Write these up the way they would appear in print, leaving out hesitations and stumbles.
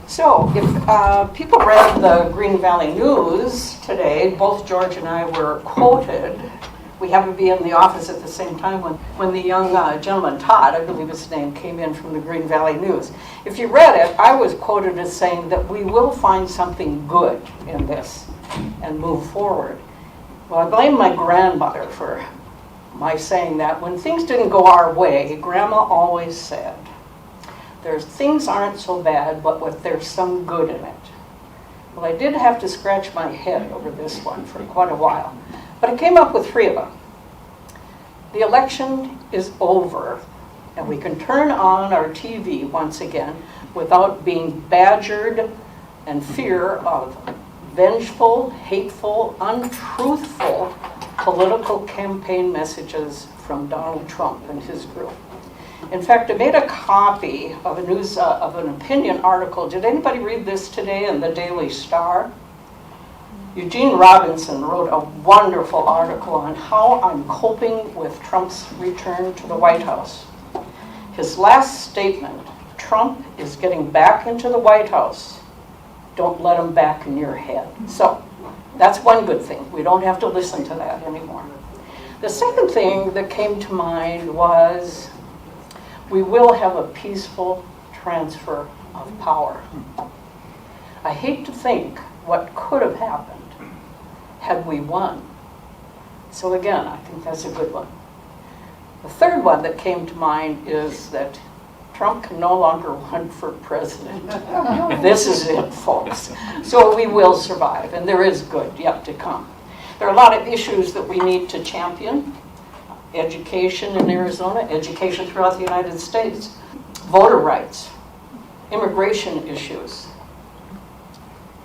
So, if people read the Green Valley News today, both George and I were quoted. We happened to be in the office at the same time when the young gentleman, Todd, I believe his name, came in from the Green Valley News. If you read it, I was quoted as saying that we will find something good in this and move forward. Well, I blame my grandmother for my saying that. When things didn't go our way, Grandma always said, things aren't so bad, but there's some good in it. Well, I did have to scratch my head over this one for quite a while, but I came up with 3 of them. The election is over, and we can turn on our TV once again without being badgered and fear of vengeful, hateful, untruthful political campaign messages from Donald Trump and his group. In fact, I made a copy of an opinion article. Did anybody read this today in the Daily Star? Eugene Robinson wrote a wonderful article on how I'm coping with Trump's return to the White House. His last statement, Trump is getting back into the White House. Don't let him back in your head. So that's one good thing. We don't have to listen to that anymore. The second thing that came to mind was we will have a peaceful transfer of power. I hate to think what could have happened had we won. So again, I think that's a good one. The third one that came to mind is that Trump can no longer run for president. This is it, folks. So we will survive, and there is good yet to come. There are a lot of issues that we need to champion. Education in Arizona, education throughout the United States, voter rights, immigration issues,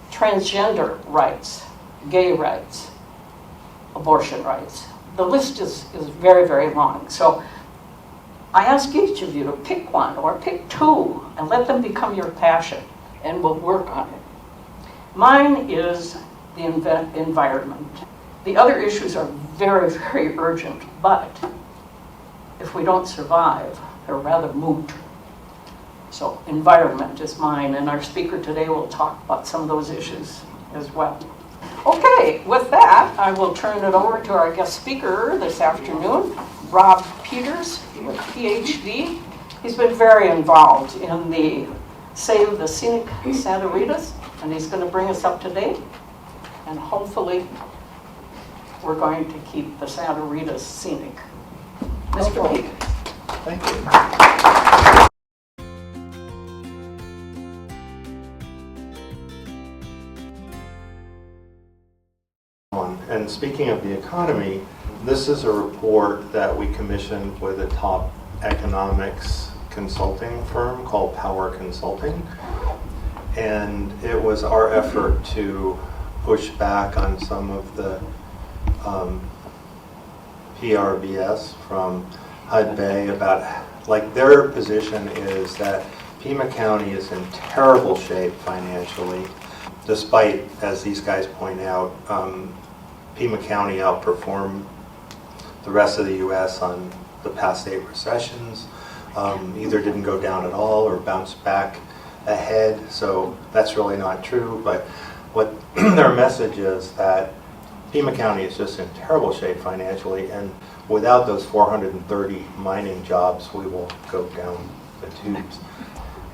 transgender rights, gay rights, abortion rights. The list is very, very long. So I ask each of you to pick one or pick 2 and let them become your passion, and we'll work on it. Mine is the environment. The other issues are very, very urgent, but if we don't survive, they're rather moot. So environment is mine, and our speaker today will talk about some of those issues as well. Okay, with that, I will turn it over to our guest speaker this afternoon, Rob Peters, with PhD. He's been very involved in the Save the Scenic Santa Ritas, and he's going to bring us up to date, and hopefully we're going to keep the Santa Ritas scenic. Mr. Peters. Thank you. And speaking of the economy, this is a report that we commissioned with a top economics consulting firm called Power Consulting. And it was our effort to push back on some of the PRBS from Hudbay about, like, their position is that Pima County is in terrible shape financially, despite, as these guys point out, Pima County outperformed the rest of the U.S. on the past 8 recessions, either didn't go down at all or bounced back ahead, so that's really not true. But what their message is that Pima County is just in terrible shape financially, and without those 430 mining jobs, we will go down the tubes.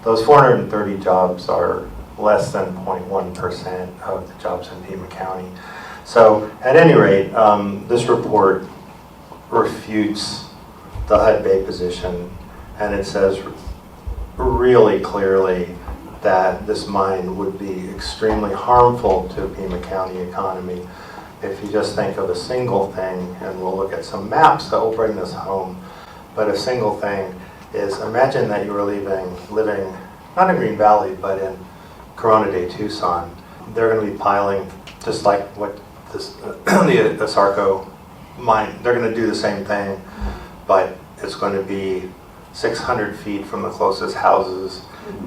Those 430 jobs are less than 0.1% of the jobs in Pima County. So at any rate, this report refutes the Hudbay position, and it says really clearly that this mine would be extremely harmful to Pima County economy. If you just think of a single thing, and we'll look at some maps that will bring this home, but a single thing is, imagine that you were living not in Green Valley, but in Corona de Tucson. They're going to be piling, just like what this, the Asarco mine, they're going to do the same thing, but it's going to be 600 feet from the closest houses,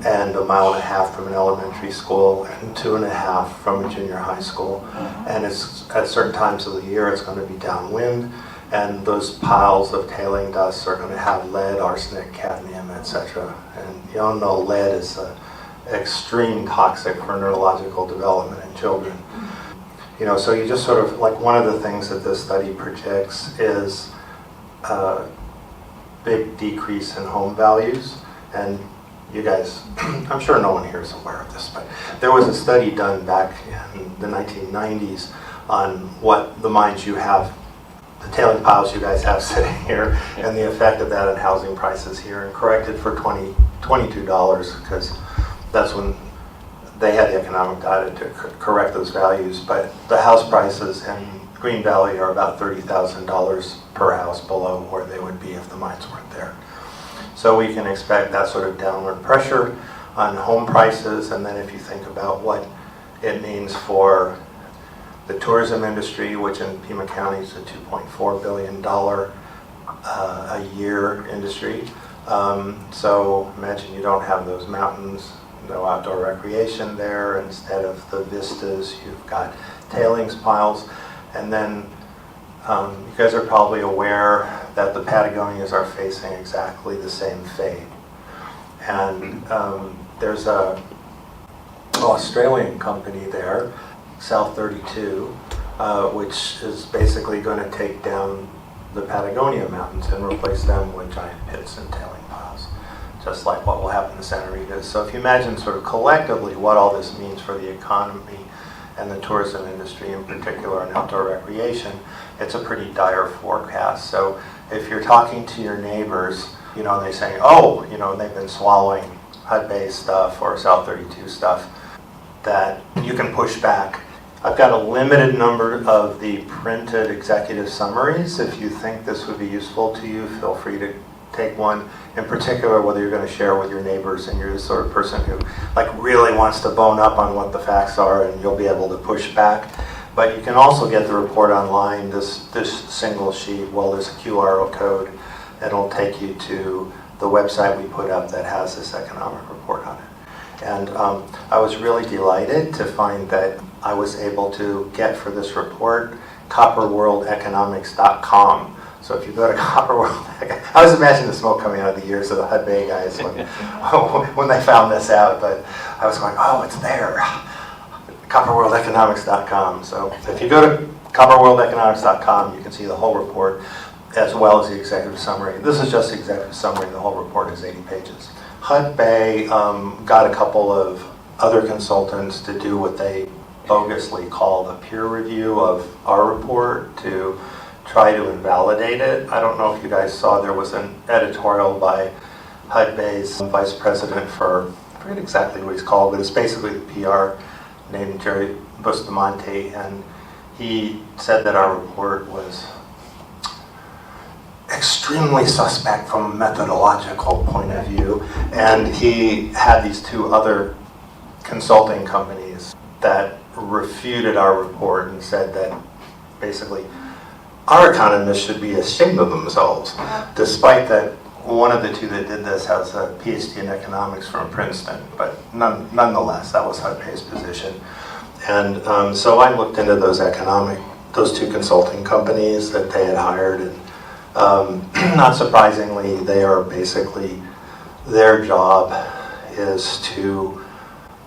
and 1.5 miles from an elementary school, and 2.5 from a junior high school. And it's at certain times of the year it's going to be downwind, and those piles of tailing dust are going to have lead, arsenic, cadmium, etc. And you all know lead is extreme toxic for neurological development in children. You know, so you just sort of, like, one of the things that this study projects is a big decrease in home values. And you guys, I'm sure no one here is aware of this, but there was a study done back in the 1990s on what the mines you have, the tailing piles you guys have sitting here, and the effect of that on housing prices here, and corrected for $22, because that's when they had the economic data to correct those values. But the house prices in Green Valley are about $30,000 per house below where they would be if the mines weren't there. So we can expect that sort of downward pressure on home prices. And then if you think about what it means for the tourism industry, which in Pima County is a $2.4 billion a year industry. So imagine you don't have those mountains, no outdoor recreation there. Instead of the vistas, you've got tailings piles. And then you guys are probably aware that the Patagonias are facing exactly the same fate. And there's a Australian company there, South 32, which is basically going to take down the Patagonia mountains and replace them with giant pits and tailing piles, just like what will happen in Santa Rita. So if you imagine sort of collectively what all this means for the economy and the tourism industry in particular and outdoor recreation, it's a pretty dire forecast. So if you're talking to your neighbors, you know, and they say, oh, you know, they've been swallowing Hudbay stuff or South 32 stuff, that you can push back. I've got a limited number of the printed executive summaries. If you think this would be useful to you, feel free to take one. In particular, whether you're going to share with your neighbors and you're the sort of person who like really wants to bone up on what the facts are, and you'll be able to push back. But you can also get the report online, this single sheet. Well, there's a QR code that'll take you to the website we put up that has this economic report on it. And I was really delighted to find that I was able to get for this report copperworldeconomics.com. So if you go to Copperworld, I was imagining the smoke coming out of the ears of the Hudbay guys when they found this out, but I was going, oh, it's there, copperworldeconomics.com. So if you go to copperworldeconomics.com, you can see the whole report as well as the executive summary. This is just the executive summary. The whole report is 80 pages. Hudbay got a couple of other consultants to do what they bogusly called a peer review of our report to try to invalidate it. I don't know if you guys saw, there was an editorial by Hudbay's vice president for, I forget exactly what he's called, but it's basically the PR, named Jerry Bustamante, and he said that our report was extremely suspect from a methodological point of view, and he had these two other consulting companies that refuted our report and said that basically our economists should be ashamed of themselves, despite that one of the two that did this has a PhD in economics from Princeton, but nonetheless, that was Hudbay's position. And so I looked into those two consulting companies that they had hired, and not surprisingly, they are basically, their job is to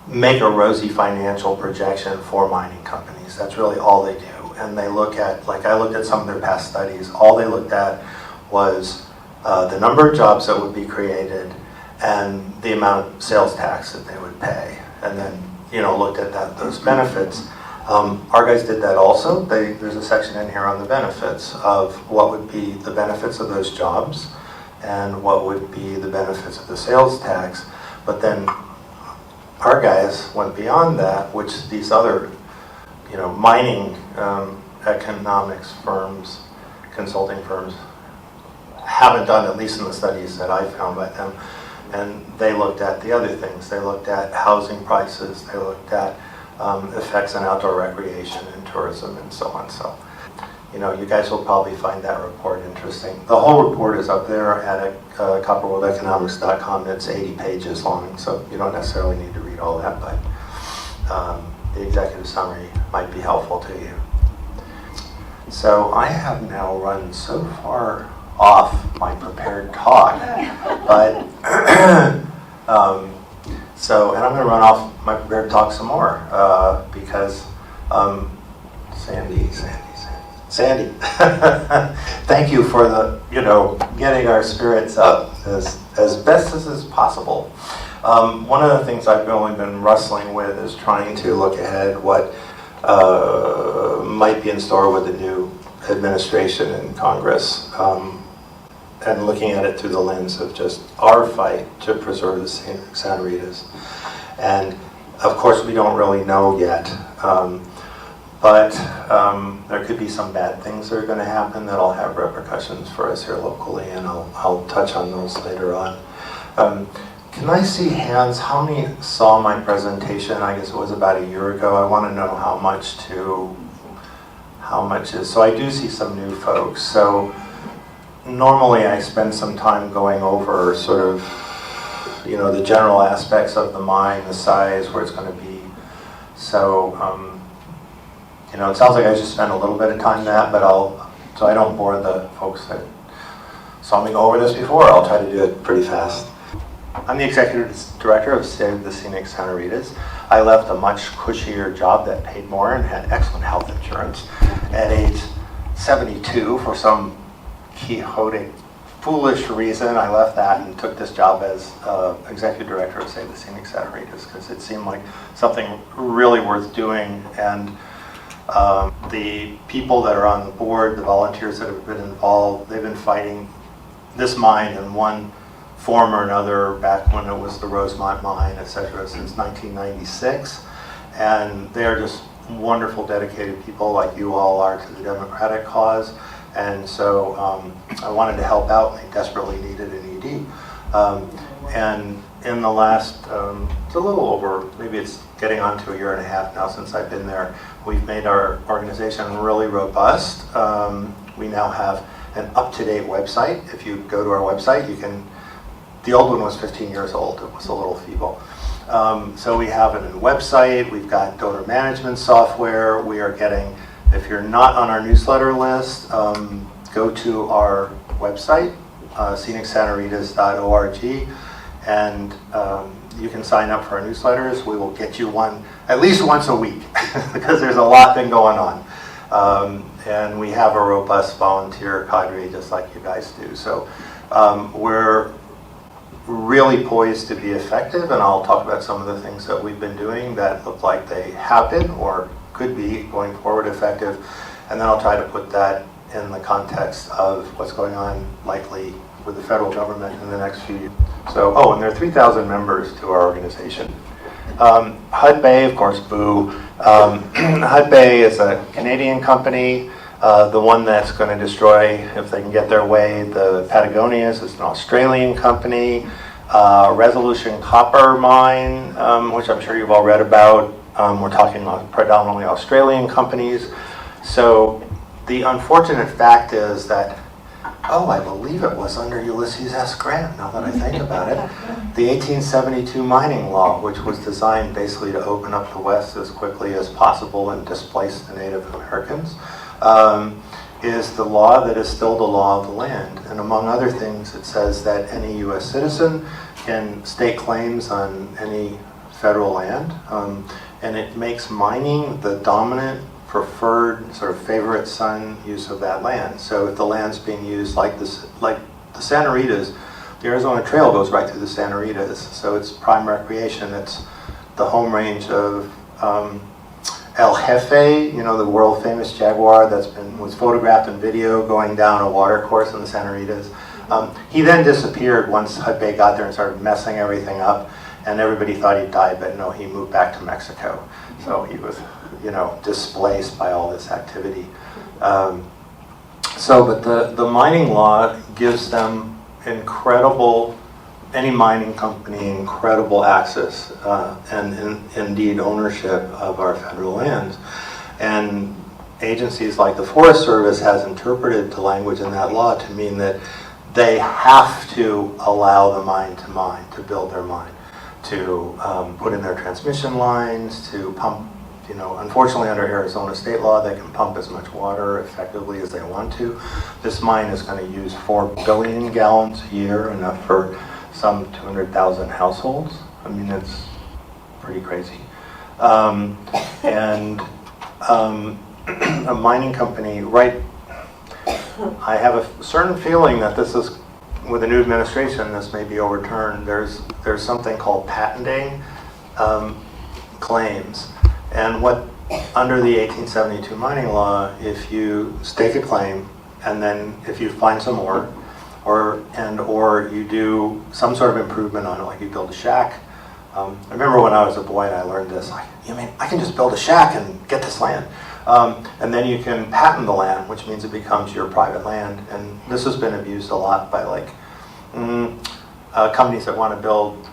make a rosy financial projection for mining companies. That's really all they do. And they look at, like I looked at some of their past studies, all they looked at was the number of jobs that would be created and the amount of sales tax that they would pay. And then, you know, looked at those benefits. Our guys did that also. There's a section in here on the benefits of what would be the benefits of those jobs and what would be the benefits of the sales tax. But then our guys went beyond that, which these other, you know, mining economics firms, consulting firms, haven't done, at least in the studies that I found by them. And they looked at the other things. They looked at housing prices. They looked at effects on outdoor recreation and tourism and so on. So, you know, you guys will probably find that report interesting. The whole report is up there at copperworldeconomics.com. It's 80 pages long, so you don't necessarily need to read all that, but the executive summary might be helpful to you. So I have now run so far off my prepared talk, but So, and I'm going to run off my prepared talk some more because Sandy, thank you for the, getting our spirits up as best as is possible. One of the things I've only been wrestling with is trying to look ahead what might be in store with the new administration in Congress, and looking at it through the lens of just our fight to preserve the Santa Ritas. And of course we don't really know yet, but there could be some bad things that are going to happen that'll have repercussions for us here locally, and I'll touch on those later on. Can I see hands? How many saw my presentation? I guess it was about a year ago. I want to know how much is. So I do see some new folks. So normally I spend some time going over sort of, the general aspects of the mine, the size, where it's going to be. So, it sounds like I should spend a little bit of time that, but so I don't bore the folks that saw me go over this before, I'll try to do it pretty fast. I'm the executive director of Save the Scenic Santa Ritas. I left a much cushier job that paid more and had excellent health insurance at age 72 for some quixotic, foolish reason. I left that and took this job as executive director of Save the Scenic Santa Ritas because it seemed like something really worth doing. And the people that are on the board, the volunteers that have been involved, they've been fighting this mine in one form or another back when it was the Rosemont mine, etc., since 1996. And they're just wonderful, dedicated people like you all are to the democratic cause. And so I wanted to help out. They desperately needed an ED. And in the last, it's a little over, maybe it's getting on to a year and a half now since I've been there, we've made our organization really robust. We now have an up-to-date website. If you go to our website, you can, the old one was 15 years old. It was a little feeble. So we have a new website. We've got donor management software. We are getting, if you're not on our newsletter list, go to our website, scenicsanaritas.org, and you can sign up for our newsletters. We will get you one at least once a week because there's a lot been going on. And we have a robust volunteer cadre just like you guys do. So we're really poised to be effective, and I'll talk about some of the things that we've been doing that look like they have been or could be going forward effective, and then I'll try to put that in the context of what's going on likely with the federal government in the next few years. So, and there are 3,000 members to our organization. Hudbay, of course, boo. Hudbay is a Canadian company. The one that's going to destroy, if they can get their way, the Patagonias is an Australian company. Resolution Copper Mine, which I'm sure you've all read about. We're talking about predominantly Australian companies. So the unfortunate fact is that, I believe it was under Ulysses S. Grant, now that I think about it, the 1872 mining law, which was designed basically to open up the West as quickly as possible and displace the Native Americans, is the law that is still the law of the land. And among other things, it says that any U.S. citizen can stake claims on any federal land, and it makes mining the dominant, preferred, sort of favorite son use of that land. So if the land's being used like the Santa Ritas, the Arizona Trail goes right through the Santa Ritas, so it's prime recreation. It's the home range of El Jefe, the world famous jaguar was photographed in video going down a water course in the Santa Ritas. He then disappeared once Hudbay got there and started messing everything up, and everybody thought he died, but no, he moved back to Mexico. So he was, displaced by all this activity. But the mining law gives them any mining company, incredible access and indeed ownership of our federal lands. And agencies like the Forest Service has interpreted the language in that law to mean that they have to allow the mine, to build their mine, to put in their transmission lines, to pump. Unfortunately, under Arizona state law, they can pump as much water effectively as they want to. This mine is going to use 4 billion gallons a year, enough for some 200,000 households. I mean, it's pretty crazy. And a mining company, right? I have a certain feeling that this is, with the new administration, this may be overturned. There's something called patenting claims, and what under the 1872 mining law, if you stake a claim and then if you find some more, or you do some sort of improvement on it, like you build a shack. I remember when I was a boy and I learned this. You mean I can just build a shack and get this land? And then you can patent the land, which means it becomes your private land. And this has been abused a lot by like companies that want to build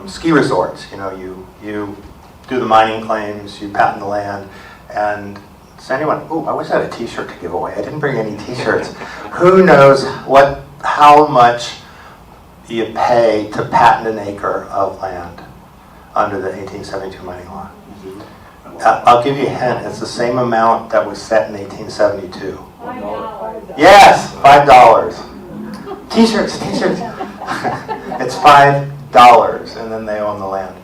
ski resorts. You know, you do the mining claims, you patent the land, and does anyone? Oh, I wish I had a T-shirt to give away. I didn't bring any T-shirts. Who knows how much you pay to patent an acre of land under the 1872 mining law? I'll give you a hint. It's the same amount that was set in 1872. $5. Yes, $5. T-shirts. It's $5, and then they own the land.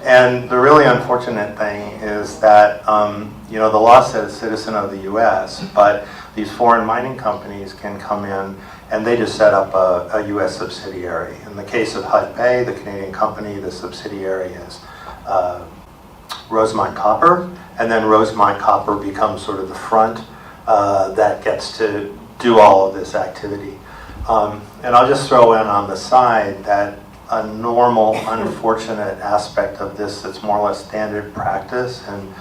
And the really unfortunate thing is that the law says citizen of the U.S., but these foreign mining companies can come in and they just set up a U.S. subsidiary. In the case of Hudbay, the Canadian company, the subsidiary is Rosemont Copper, and then Rosemont Copper becomes sort of the front that gets to do all of this activity. And I'll just throw in on the side that a normal, unfortunate aspect of this that's more or less standard practice in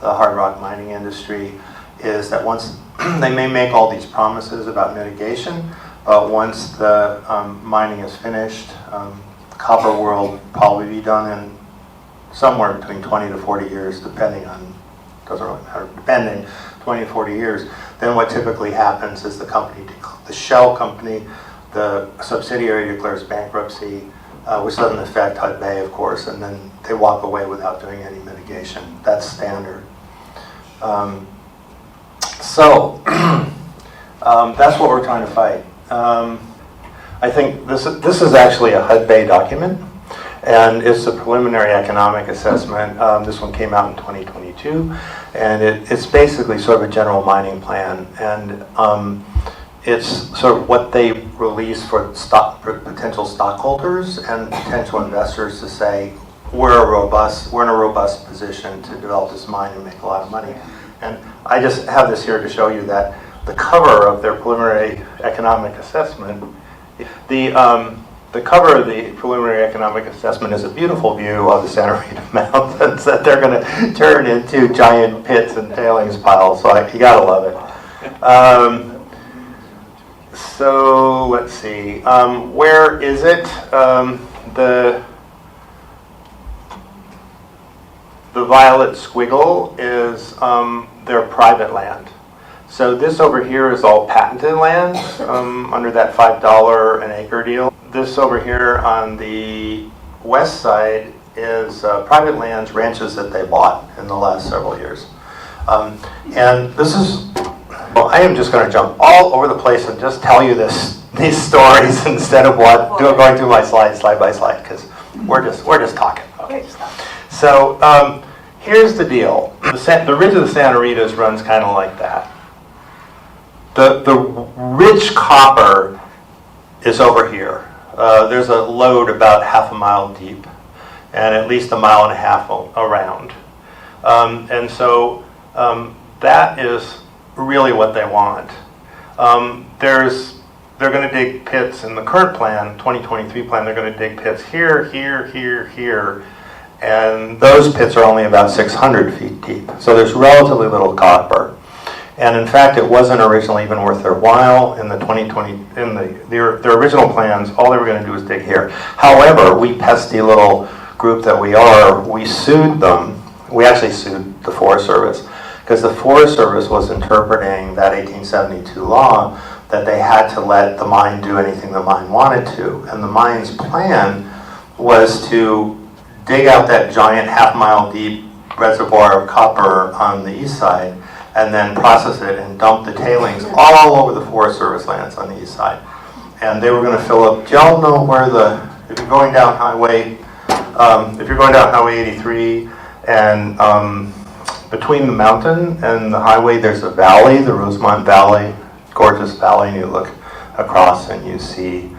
the hard rock mining industry is that once they may make all these promises about mitigation, but once the mining is finished, copper will probably be done in somewhere between 20 to 40 years, depending on, doesn't really matter, depending, 20 to 40 years. Then what typically happens is the shell company, the subsidiary declares bankruptcy, which doesn't affect Hudbay, of course, and then they walk away without doing any mitigation. That's standard. So that's what we're trying to fight. I think this is actually a Hudbay document, and it's a preliminary economic assessment. This one came out in 2022, and it's basically sort of a general mining plan, and it's sort of what they release for potential stockholders and potential investors to say, we're in a robust position to develop this mine and make a lot of money. And I just have this here to show you that the cover of their preliminary economic assessment, the cover of the preliminary economic assessment is a beautiful view of the Santa Rita Mountains that they're going to turn into giant pits and tailings piles. So you gotta love it. So let's see, where is it? The violet squiggle is their private land. So this over here is all patented land under that $5 an acre deal. This over here on the west side is private lands, ranches that they bought in the last several years. And this is, well, I am just going to jump all over the place and just tell you these stories instead of going through my slides slide by slide, because we're just talking. Okay. So here's the deal. The ridge of the Santa Ritas runs kind of like that. The rich copper is over here. There's a lode about half a mile deep and at least a mile and a half around. And so that is really what they want. They're going to dig pits in the current plan, 2023 plan, they're going to dig pits here, here, and those pits are only about 600 feet deep. So there's relatively little copper. And in fact, it wasn't originally even worth their while in the 2020, in their original plans, all they were going to do was dig here. However, we pesky little group that we sued them. We actually sued the Forest Service because the Forest Service was interpreting that 1872 law that they had to let the mine do anything the mine wanted to. And the mine's plan was to dig out that giant half-mile deep reservoir of copper on the east side and then process it and dump the tailings all over the Forest Service lands on the east side. And they were going to fill up, do y'all know where if you're going down Highway if you're going down Highway 83 and between the mountain and the highway, there's a valley, the Rosemont Valley, gorgeous valley, and you look across and you see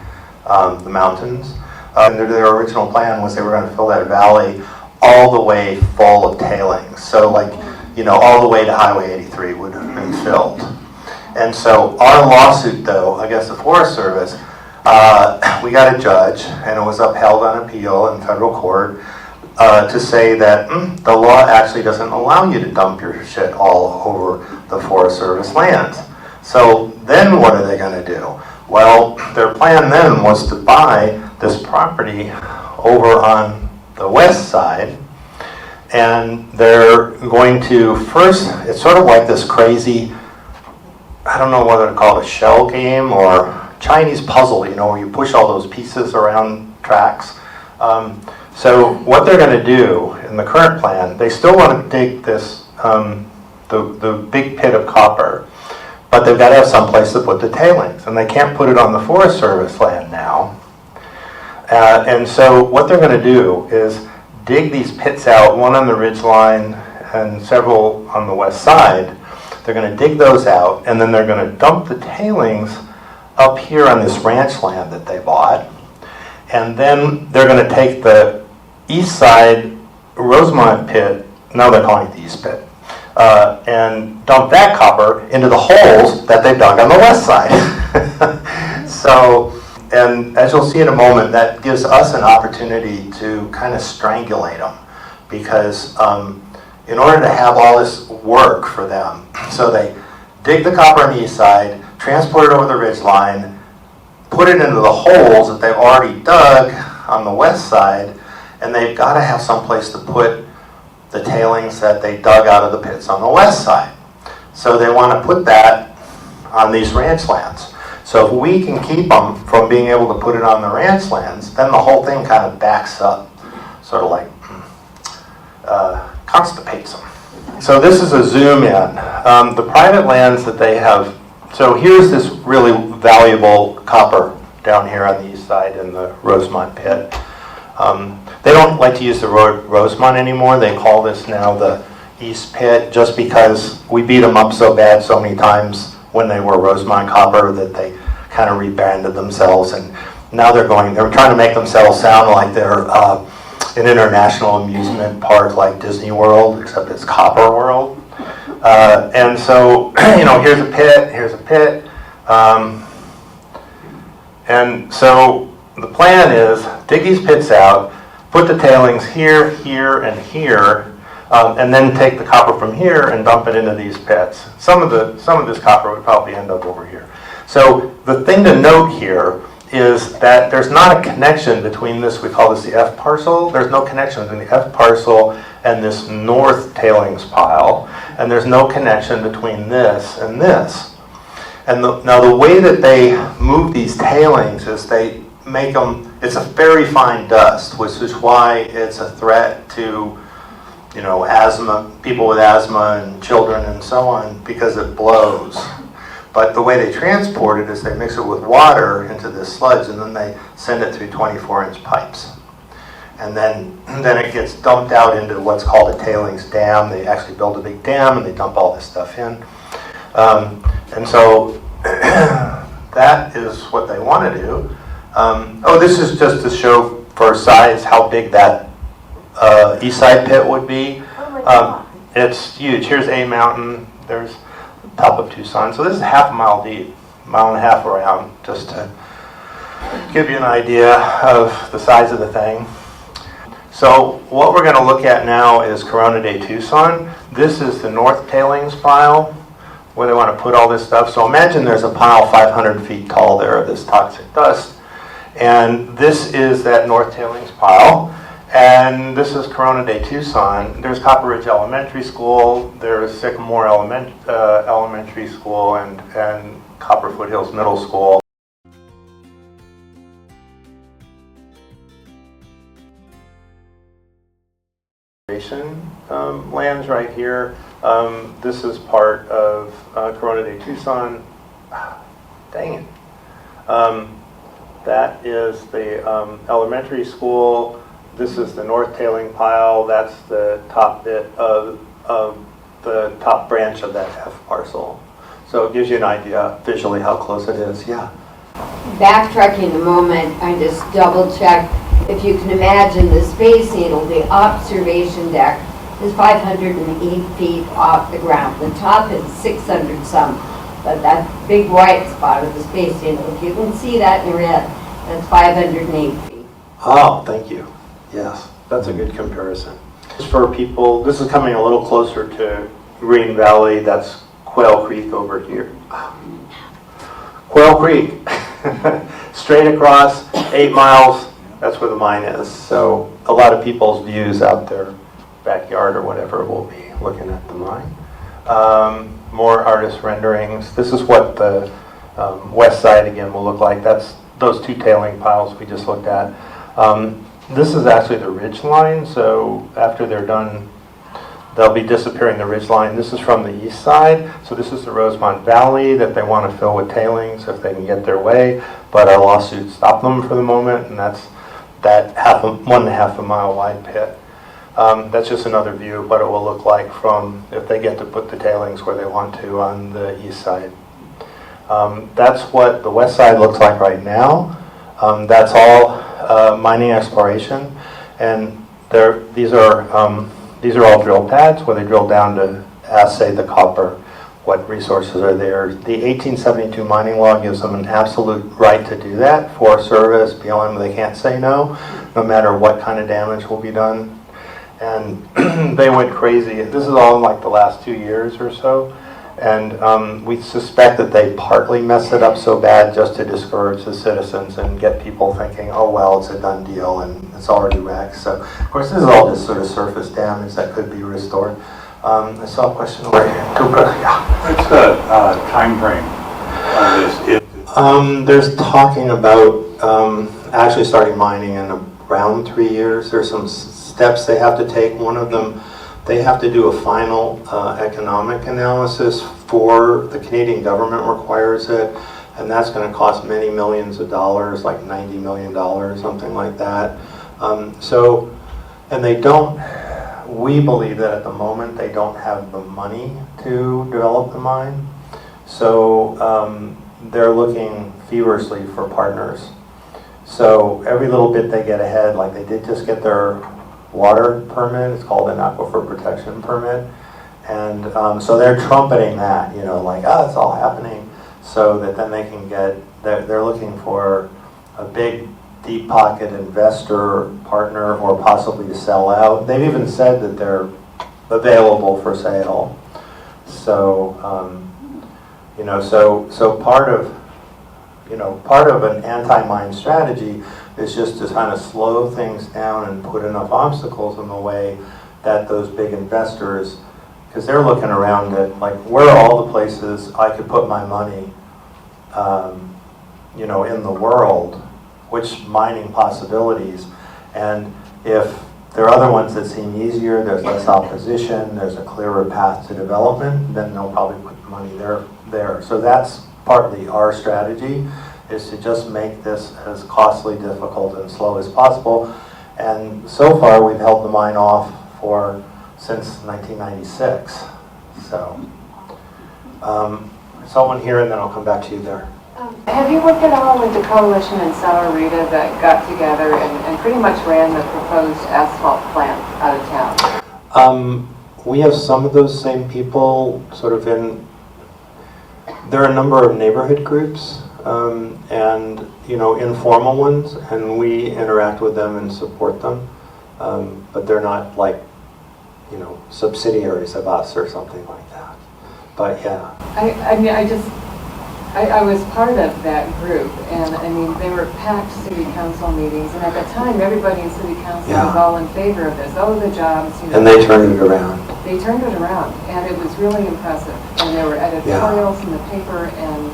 the mountains. Their original plan was they were going to fill that valley all the way full of tailings. So like, you know, all the way to Highway 83 would have been filled. And so our lawsuit, though, against the Forest Service, we got a judge, and it was upheld on appeal in federal court to say that the law actually doesn't allow you to dump your shit all over the Forest Service lands. So then what are they going to do? Well, their plan then was to buy this property over on the west side, and they're going to first, it's sort of like this crazy, I don't know whether to call it a shell game or Chinese puzzle, you know, where you push all those pieces around tracks. So what they're going to do in the current plan, they still want to dig this, the big pit of copper, but they've got to have some place to put the tailings, and they can't put it on the Forest Service land now. And so what they're going to do is dig these pits out, one on the ridge line and several on the west side. They're going to dig those out, and then they're going to dump the tailings up here on this ranch land that they bought. And then they're going to take the east side Rosemont pit, now they're calling it the east pit, and dump that copper into the holes that they dug on the west side. So, and as you'll see in a moment, that gives us an opportunity to kind of strangulate them, because in order to have all this work for them, so they dig the copper on the east side, transport it over the ridge line, put it into the holes that they've already dug on the west side, and they've got to have some place to put the tailings that they dug out of the pits on the west side. So they want to put that on these ranch lands. So if we can keep them from being able to put it on the ranch lands, then the whole thing kind of backs up, sort of like constipates them. So this is a zoom in. The private lands that they have, so here's this really valuable copper down here on the east side in the Rosemont pit. They don't like to use the word Rosemont anymore. They call this now the East Pit, just because we beat them up so bad so many times when they were Rosemont Copper that they kind of rebranded themselves, and now they're trying to make themselves sound like they're an international amusement park like Disney World, except it's Copper World. And so, you know, here's a pit. And so the plan is dig these pits out, put the tailings here, here, and here, and then take the copper from here and dump it into these pits. Some of this copper would probably end up over here. So the thing to note here is that there's not a connection between this, we call this the F parcel, there's no connection between the F parcel and this north tailings pile, and there's no connection between this and this. And now the way that they move these tailings is they make them, it's a very fine dust, which is why it's a threat to, you know, asthma, people with asthma and children and so on, because it blows. But the way they transport it is they mix it with water into this sludge, and then they send it through 24-inch pipes. And then it gets dumped out into what's called a tailings dam. They actually build a big dam and they dump all this stuff in. And so that is what they want to do. This is just to show for size how big that east side pit would be. Oh my God. It's huge. Here's A Mountain. There's the top of Tucson. So this is half a mile deep, mile and a half around, just to give you an idea of the size of the thing. So what we're going to look at now is Corona de Tucson. This is the north tailings pile where they want to put all this stuff. So imagine there's a pile 500 feet tall there of this toxic dust. And this is that north tailings pile. And this is Corona de Tucson. There's Copper Ridge Elementary School, there's Sycamore Elementary School, and Copper Foothills Middle School. Lands right here. This is part of Corona de Tucson. Dang it. That is the elementary school. This is the north tailing pile. That's the top bit of the top branch of that F parcel. So it gives you an idea visually how close it is. Yeah. Backtracking a moment, I just double checked. If you can imagine the Space Needle, the observation deck is 508 feet off the ground. The top is 600 some. But that big white spot of the Space Needle, if you can see that in red, that's 508 feet. Oh, thank you. Yes, that's a good comparison. For people, this is coming a little closer to Green Valley. That's Quail Creek over here. Quail Creek, straight across, 8 miles, that's where the mine is. So a lot of people's views out their backyard or whatever will be looking at the mine. More artist renderings. This is what the west side again will look like. That's those 2 tailing piles we just looked at. This is actually the ridge line, so after they're done, they'll be disappearing the ridge line. This is from the east side, so this is the Rosemont Valley that they want to fill with tailings if they can get their way, but our lawsuit stopped them for the moment, and that's that 1.5 mile wide pit. That's just another view of what it will look like from if they get to put the tailings where they want to on the east side. That's what the west side looks like right now. That's all mining exploration, and these are all drill pads where they drill down to assay the copper, what resources are there. The 1872 mining law gives them an absolute right to do that. Forest Service, BLM, they can't say no, no matter what kind of damage will be done. And they went crazy. This is all in like the last 2 years or so. And we suspect that they partly messed it up so bad just to discourage the citizens and get people thinking, oh, well, it's a done deal and it's already wrecked. So, of course, this is all just sort of surface damage that could be restored. I saw a question over here. Yeah. What's the time frame on this? There's talking about actually starting mining in around 3 years. There's some steps they have to take. One of them, they have to do a final economic analysis for the Canadian government requires it, and that's going to cost many millions of dollars, like $90 million, something like that. And they don't, we believe that at the moment they don't have the money to develop the mine. So they're looking feverishly for partners. So every little bit they get ahead, like they did just get their water permit, it's called an aquifer protection permit, and so they're trumpeting that, like, oh, it's all happening, so that then they can get, they're looking for a big deep pocket investor partner or possibly to sell out. They've even said that they're available for sale. So so part of an anti-mine strategy is just to kind of slow things down and put enough obstacles in the way that those big investors, because they're looking around at, like, where are all the places I could put my money, in the world, which mining possibilities, and if there are other ones that seem easier, there's less opposition, there's a clearer path to development, then they'll probably put the money there. So that's partly our strategy, is to just make this as costly, difficult, and slow as possible. And so far, we've held the mine off since 1996. So, someone here, and then I'll come back to you there. Have you looked at all with the coalition in Santa Rita that got together and pretty much ran the proposed asphalt plant out of town? We have some of those same people sort of there are a number of neighborhood groups, and informal ones, and we interact with them and support them, but they're not like subsidiaries of us or something like that. But yeah, I was part of that group, and they were packed city council meetings, and at the time everybody in city council was all in favor of this. Oh, the jobs, and they turned it around. They turned it around, and it was really impressive. And there were editorials in the paper and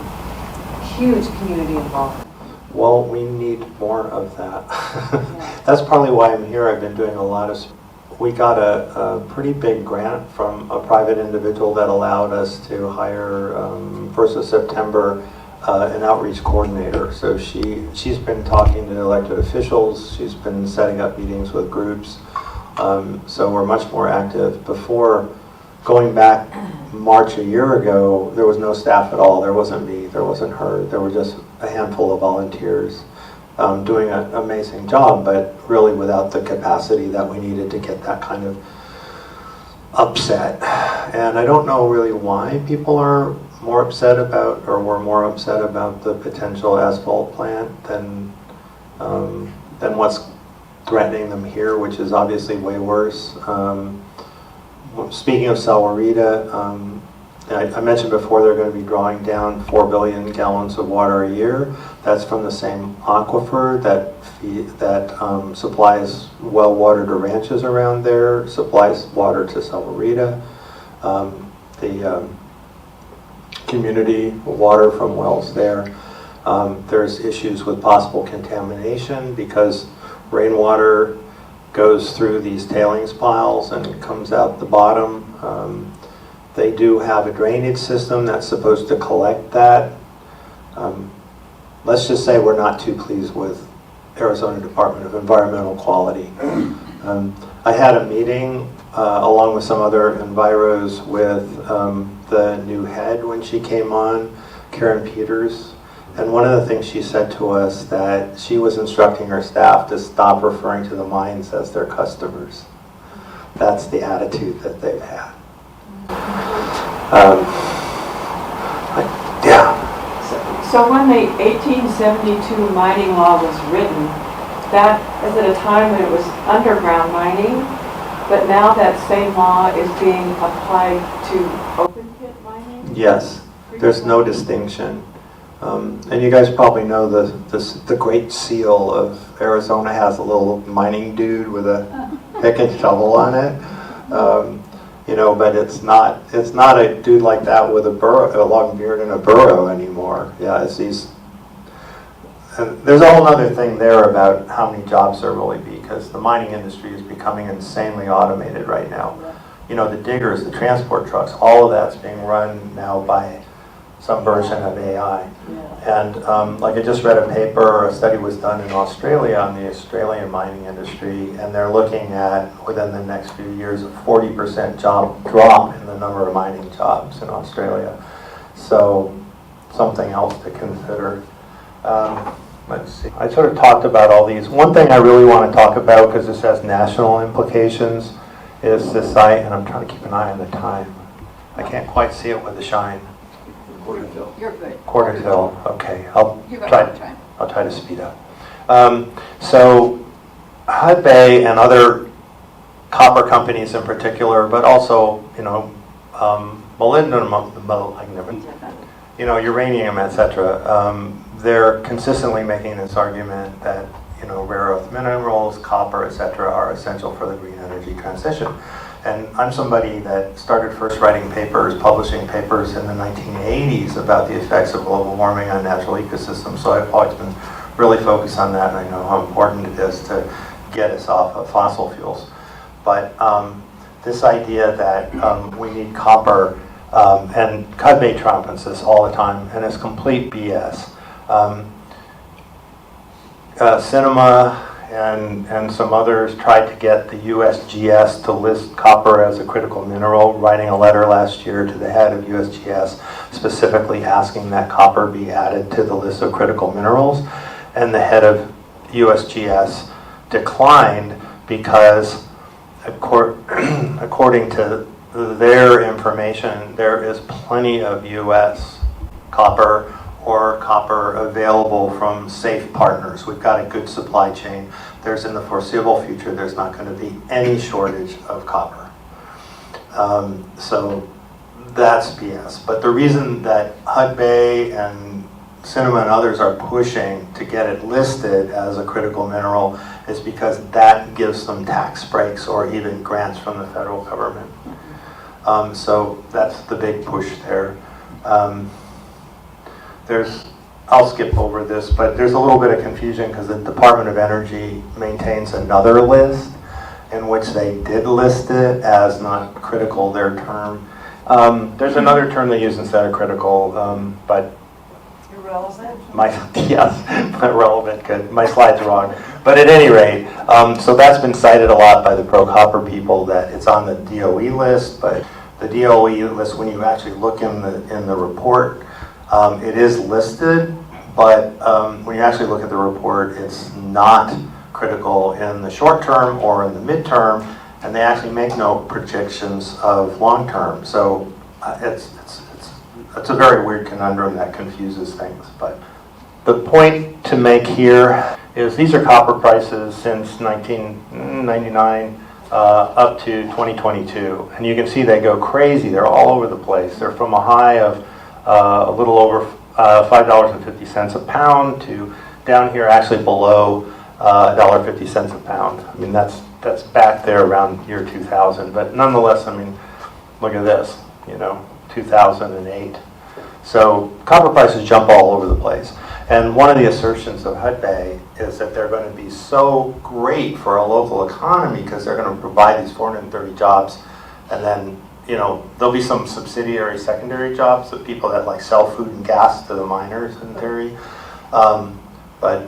huge community involvement. Well, we need more of that. That's probably why I'm here. I've been doing a lot of. We got a pretty big grant from a private individual that allowed us to hire 1st of September an outreach coordinator. So she's been talking to elected officials. She's been setting up meetings with groups. So we're much more active. Before, going back March a year ago, there was no staff at all. There wasn't me, there wasn't her. There were just a handful of volunteers doing an amazing job, but really without the capacity that we needed to get that kind of upset. And I don't know really why people are more upset about, or were more upset about the potential asphalt plant than what's threatening them here, which is obviously way worse. Speaking of Sahuarita, I mentioned before they're going to be drawing down 4 billion gallons of water a year. That's from the same aquifer that supplies well-water to ranches around there, supplies water to Sahuarita. The community water from wells there. There's issues with possible contamination because rainwater goes through these tailings piles and comes out the bottom. They do have a drainage system that's supposed to collect that. Let's just say we're not too pleased with Arizona Department of Environmental Quality. I had a meeting along with some other enviros with the new head when she came on, Karen Peters. And one of the things she said to us that she was instructing her staff to stop referring to the mines as their customers. That's the attitude that they've had. Yeah. So when the 1872 mining law was written, that is at a time when it was underground mining, but now that same law is being applied to open pit mining? Yes, there's no distinction. And you guys probably know the Great Seal of Arizona has a little mining dude with a pick and shovel on it. You know, but it's not a dude like that with a long beard and a burro anymore. Yeah, it's these. And there's a whole other thing there about how many jobs there really be, because the mining industry is becoming insanely automated right now. You know, the diggers, the transport trucks, all of that's being run now by some version of AI. And like I just read a paper, a study was done in Australia on the Australian mining industry, and they're looking at, within the next few years, a 40% job drop in the number of mining jobs in Australia. So something else to consider. Let's see. I sort of talked about all these. One thing I really want to talk about, because this has national implications, is the site, and I'm trying to keep an eye on the time. I can't quite see it with the shine. You're good. Quarter till. Okay, I'll You got try. more time. I'll try to speed up. So, Hudbay and other copper companies in particular, but also, you know, molybdenum, I can never, you know, uranium, etc. They're consistently making this argument that, you know, rare earth minerals, copper, etc., are essential for the green energy transition. And I'm somebody that started first writing papers, publishing papers in the 1980s about the effects of global warming on natural ecosystems. So I've always been really focused on that, and I know how important it is to get us off of fossil fuels. But this idea that we need copper, and Hudbay trumpets this all the time, and it's complete BS. Cinema and some others tried to get the USGS to list copper as a critical mineral, writing a letter last year to the head of USGS specifically asking that copper be added to the list of critical minerals. And the head of USGS declined because, according to their information, there is plenty of US copper or copper available from safe partners. We've got a good supply chain. There's, in the foreseeable future, there's not going to be any shortage of copper. So that's BS. But the reason that Hudbay and Cinema and others are pushing to get it listed as a critical mineral is because that gives them tax breaks or even grants from the federal government. So that's the big push there. I'll skip over this, but there's a little bit of confusion because the Department of Energy maintains another list in which they did list it as not critical, their term. There's another term they use instead of critical, but relevant? Yes, relevant, good. My slide's wrong. But at any rate, so that's been cited a lot by the pro-copper people, that it's on the DOE list, but the DOE list, when you actually look in the report, it is listed, but when you actually look at the report, it's not critical in the short term or in the midterm, and they actually make no projections of long term. So it's a very weird conundrum that confuses things. But the point to make here is these are copper prices since 1999 up to 2022, and you can see they go crazy. They're all over the place. They're from a high of a little over $5.50 a pound to down here actually below $1.50 a pound. I mean, that's back there around year 2000, but nonetheless, I mean, look at this, 2008. So copper prices jump all over the place. And one of the assertions of Hudbay is that they're going to be so great for a local economy because they're going to provide these 430 jobs, and then there'll be some subsidiary, secondary jobs of people that like sell food and gas to the miners in theory, but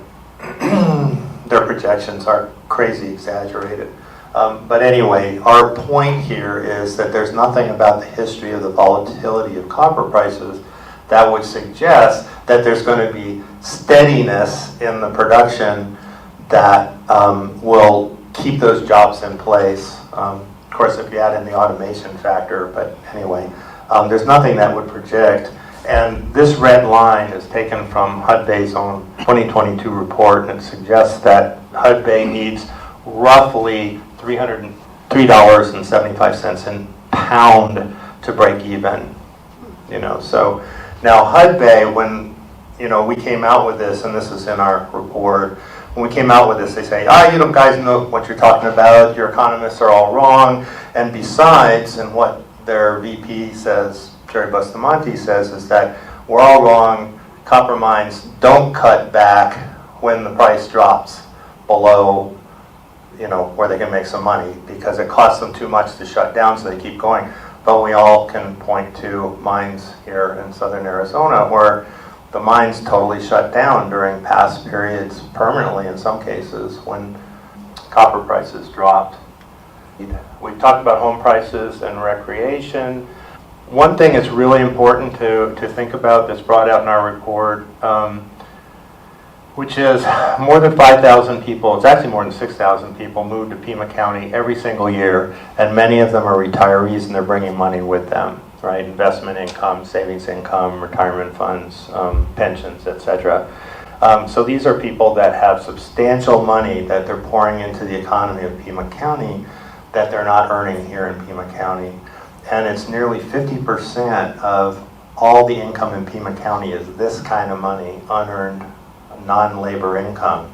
their projections are crazy exaggerated. But anyway, our point here is that there's nothing about the history of the volatility of copper prices that would suggest that there's going to be steadiness in the production that will keep those jobs in place. Of course, if you add in the automation factor, but anyway, there's nothing that would project. And this red line is taken from Hudbay's own 2022 report, and it suggests that Hudbay needs roughly $3.75 in pound to break even. So now Hudbay, when we came out with this, and this is in our report, when we came out with this, they say, you guys know what you're talking about, your economists are all wrong, and besides, and what their VP says, Jerry Bustamante says, is that we're all wrong, copper mines don't cut back when the price drops below where they can make some money, because it costs them too much to shut down, so they keep going. But we all can point to mines here in southern Arizona where the mines totally shut down during past periods, permanently in some cases, when copper prices dropped. We talked about home prices and recreation. One thing that's really important to think about that's brought out in our report, which is more than 5,000 people, it's actually more than 6,000 people move to Pima County every single year, and many of them are retirees and they're bringing money with them, right? Investment income, savings income, retirement funds, pensions, etc. So these are people that have substantial money that they're pouring into the economy of Pima County that they're not earning here in Pima County. And it's nearly 50% of all the income in Pima County is this kind of money, unearned, non-labor income.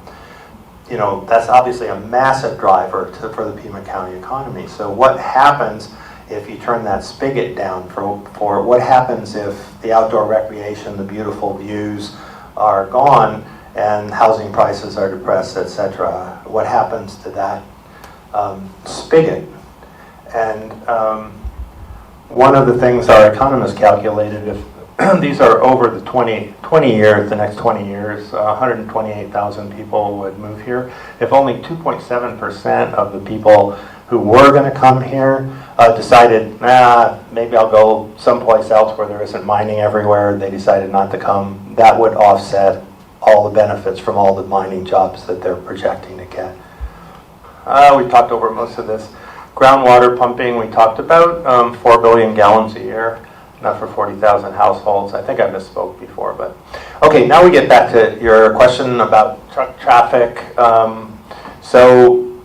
That's obviously a massive driver for the Pima County economy. So what happens if you turn that spigot down for what happens if the outdoor recreation, the beautiful views are gone and housing prices are depressed, etc.? What happens to that spigot? And one of the things our economists calculated, if these are over the 20 years, the next 20 years, 128,000 people would move here. If only 2.7% of the people who were going to come here decided, maybe I'll go someplace else where there isn't mining everywhere, they decided not to come, that would offset all the benefits from all the mining jobs that they're projecting to get. We talked over most of this. Groundwater pumping, we talked about 4 billion gallons a year. Not for 40,000 households. I think I misspoke before, but okay. Now we get back to your question about truck traffic. So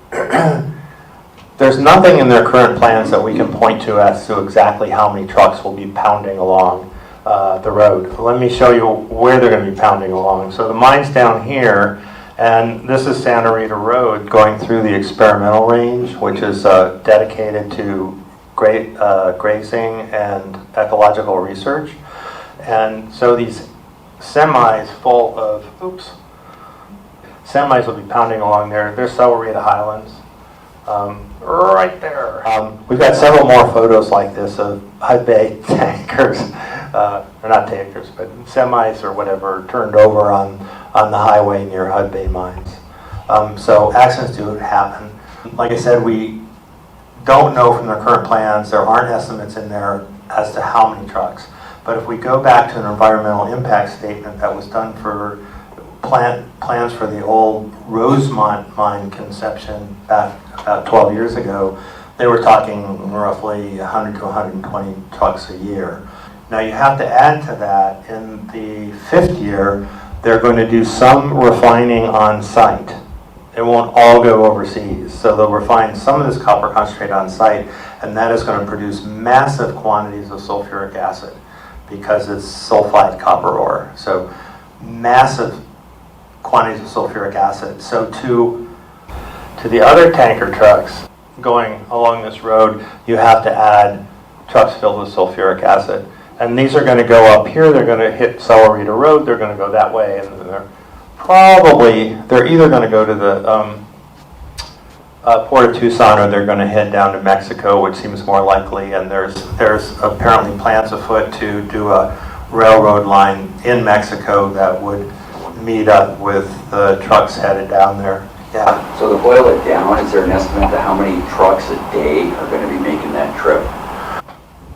there's nothing in their current plans that we can point to as to exactly how many trucks will be pounding along the road. Let me show you where they're going to be pounding along. So the mine's down here, and this is Santa Rita Road going through the experimental range, which is dedicated to grazing and ecological research. And so these semis full of, semis will be pounding along there. There's Santa Rita Highlands, right there. We've got several more photos like this of Hudbay tankers or not tankers, but semis or whatever, turned over on the highway near Hudbay Mines. So accidents do happen. Like I said, we don't know from their current plans, there aren't estimates in there as to how many trucks. But if we go back to an environmental impact statement that was done for plans for the old Rosemont mine conception back about 12 years ago, they were talking roughly 100 to 120 trucks a year. Now you have to add to that, in the 5th year, they're going to do some refining on site. It won't all go overseas. So they'll refine some of this copper concentrate on site, and that is going to produce massive quantities of sulfuric acid because it's sulfide copper ore. So massive quantities of sulfuric acid. So to the other tanker trucks going along this road, you have to add trucks filled with sulfuric acid. And these are going to go up here, they're going to hit Sahuarita Road, they're going to go that way, and they're either going to go to the Port of Tucson, or they're going to head down to Mexico, which seems more likely. And there's apparently plans afoot to do a railroad line in Mexico that would meet up with the trucks headed down there. Yeah. So to boil it down, is there an estimate to how many trucks a day are going to be making that trip?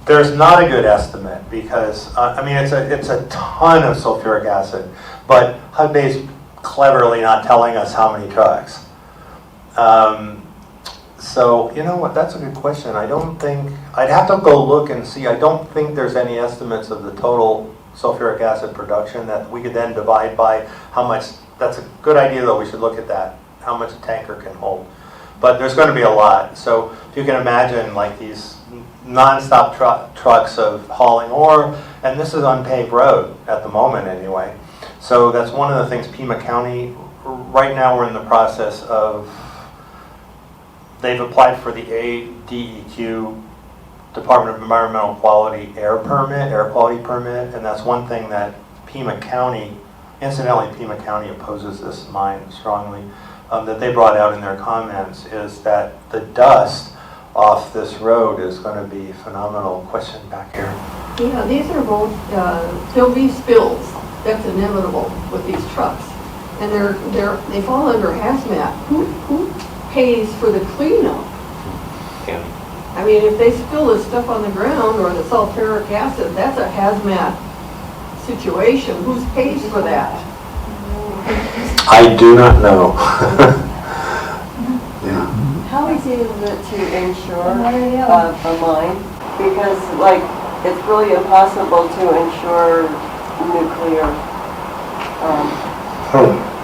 There's not a good estimate because, I mean, it's a ton of sulfuric acid, but Hudbay's cleverly not telling us how many trucks. So, you know what, that's a good question. I'd have to go look and see. I don't think there's any estimates of the total sulfuric acid production that we could then divide by how much. That's a good idea, though. We should look at that, how much a tanker can hold. But there's going to be a lot. So if you can imagine, like, these non-stop trucks of hauling ore, and this is unpaved road at the moment anyway. So that's one of the things Pima County, right now we're in the process of, they've applied for the ADEQ, Department of Environmental Quality air quality permit, and that's one thing that Pima County, incidentally Pima County opposes this mine strongly, that they brought out in their comments, is that the dust off this road is going to be phenomenal. Question back here. Yeah, these are both, there'll be spills. That's inevitable with these trucks. And they fall under hazmat. Who pays for the cleanup? Yeah. I mean, if they spill this stuff on the ground or the sulfuric acid, that's a hazmat situation. Who pays for that? I do not know. Yeah. How easy is it to insure a mine? Because, like, it's really impossible to insure nuclear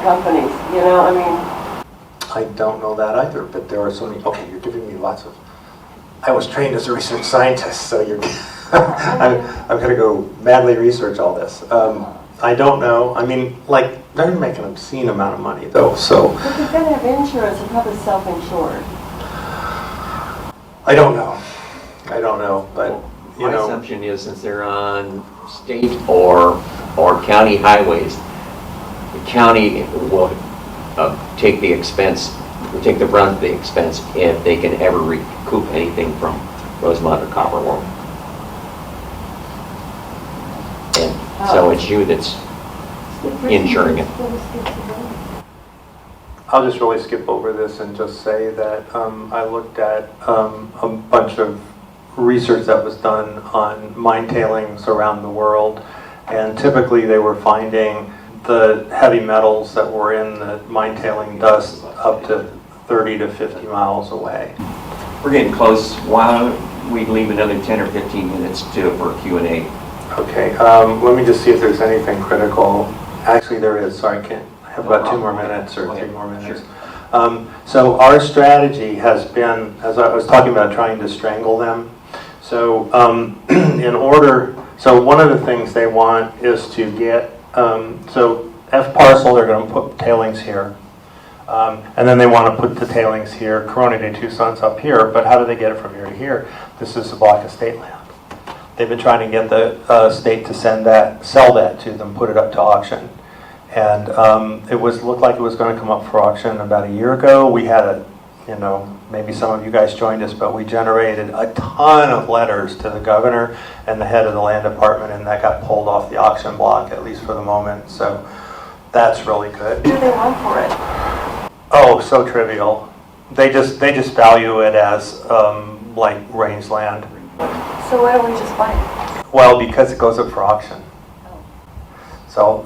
companies, you know, I mean. I don't know that either, but there are so many. Okay, you're giving me lots of. I was trained as a research scientist, so you're. I'm going to go madly research all this. I don't know. I mean, like, they're making an obscene amount of money, though. So. But you're going to have insurance, and probably self-insured. I don't know, but you My know. assumption is, since they're on state or county highways, the county will take the expense, will take the brunt of the expense if they can ever recoup anything from Rosemont or Copper World. And so it's you that's insuring it. I'll just really skip over this and just say that I looked at a bunch of research that was done on mine tailings around the world, and typically they were finding the heavy metals that were in the mine tailing dust up to 30 to 50 miles away. We're getting close. Why don't we leave another 10 or 15 minutes for Q&A? Okay, let me just see if there's anything critical. Actually, there is. Sorry, I can't. I have about 2 more minutes or 3 more minutes. So our strategy has been, as I was talking about, trying to strangle them. So so one of the things they want is to get, so F parcel, they're going to put tailings here. And then they want to put the tailings here. Corona de Tucson's up here, but how do they get it from here to here? This is a block of state land. They've been trying to get the state to sell that to them, put it up to auction. And it looked like it was going to come up for auction about a year ago. We had maybe some of you guys joined us, but we generated a ton of letters to the governor and the head of the land department, and that got pulled off the auction block, at least for the moment. So that's really good. What do they want for it? Oh, so trivial. They just value it as like rangeland. So why don't we just buy it? Well, because it goes up for auction. So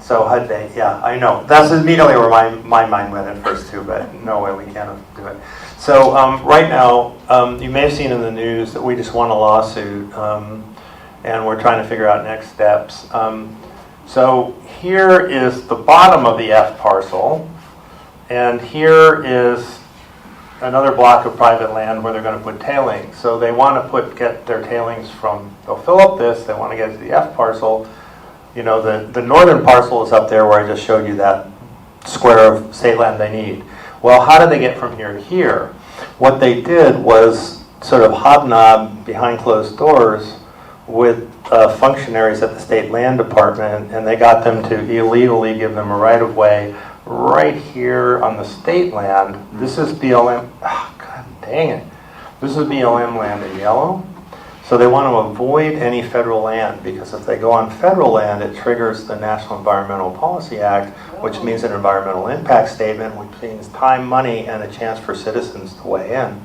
Hudbay, yeah, I know. That's immediately where my mind went at first too, but no way we can't do it. So right now, you may have seen in the news that we just won a lawsuit, and we're trying to figure out next steps. So here is the bottom of the F parcel, and here is another block of private land where they're going to put tailings. So they want to get their tailings from, they'll fill up this, they want to get to the F parcel. You know, the northern parcel is up there where I just showed you that square of state land they need. Well, how did they get from here to here? What they did was sort of hobnob behind closed doors with functionaries at the state land department, and they got them to illegally give them a right-of-way right here on the state land. This is BLM, God dang it. This is BLM land in yellow. So they want to avoid any federal land, because if they go on federal land, it triggers the National Environmental Policy Act, which means an environmental impact statement, which means time, money, and a chance for citizens to weigh in.